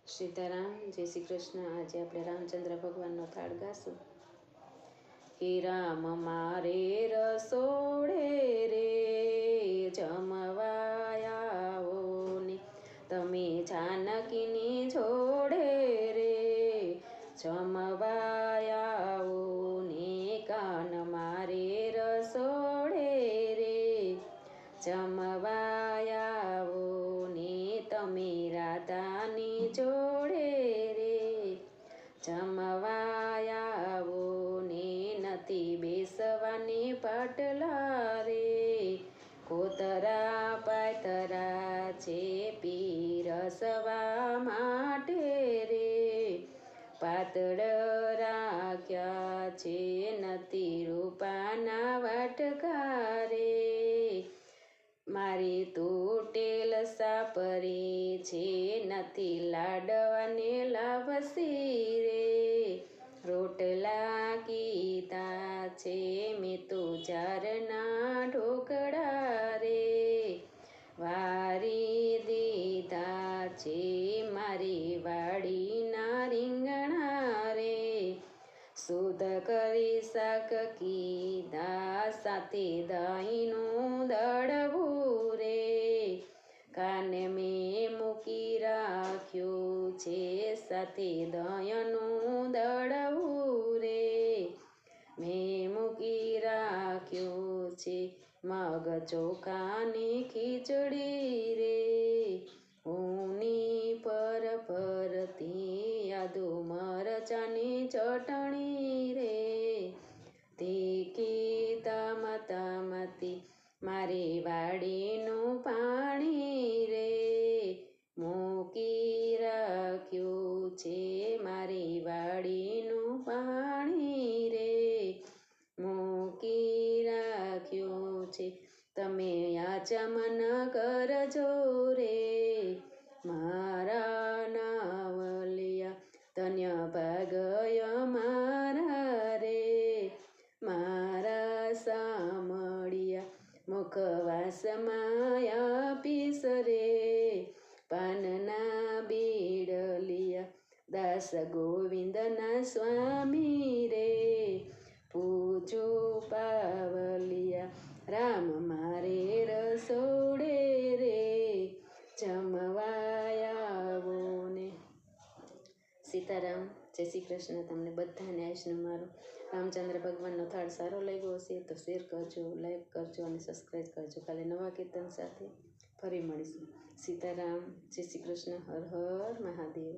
સીતારામ, જય શ્રી કૃષ્ણ। આજે આપણે રામચંદ્ર ભગવાનનો થાળ ગાશું। હે રામ મારે રસોડે રે જમવાયાવો ને, તમે જાનકીની જોડે રે જમવાયાવો ને, કાન મારે રસોડે રે જમવાયાવો ને, તમે રાધાની જોડે રે જમવાયાવો ને, નથી બેસવાની પાટલા રે કોતરા પાતરા છે પીરસવા માટે રે, પાતળ રાખ્યા છે નથી રૂપાના વાટકા રે, મારી તૂટેલ સાપરી છે નથી લાડવાને લાવસી રે, રોટલા કીધા છે મેં તો જારના ઢોકળા રે, વારી દીધા છે મારી વાડીના રીંગણા રે, શુદ્ધ કરી શાક કીધા સાથે દહીંનું દળવું રે, કાને મેં મૂકી રાખ્યું છે સાથે દહીંનું દળવું રે, મેં મૂકી રાખ્યું છે મગ ચોખાની ખીચડી રે, ઊની પર ફરતી આદુ મરચાની ચટણી રે, તીખી તામતી મારી વાડીનું પાણી રે, મૂકી રાખ્યું છે મારી વાડીનું પાણી રે, મૂકી રાખ્યું છે તમે આચમન કરજો રે, મારા નાવલિયા ધન્ય ભાગય મારા રે, મારા સામળિયા મુખવાસમાં આપીશ રે, પાનના બીડલિયા દાસ ગોવિંદના સ્વામી રે, પૂજું પાવલિયા રામ મારે રસોડે રે જમવાયાવો ને। સીતારામ, જય શ્રી કૃષ્ણ। તમને બધાને આજનો મારો રામચંદ્ર ભગવાનનો થાળ સારો લાગ્યો હશે તો શેર કરજો, લાઈક કરજો અને સબસ્ક્રાઈબ કરજો। કાલે નવા કીર્તન સાથે ફરી મળીશું। સીતારામ, જય શ્રી કૃષ્ણ, હર હર મહાદેવ।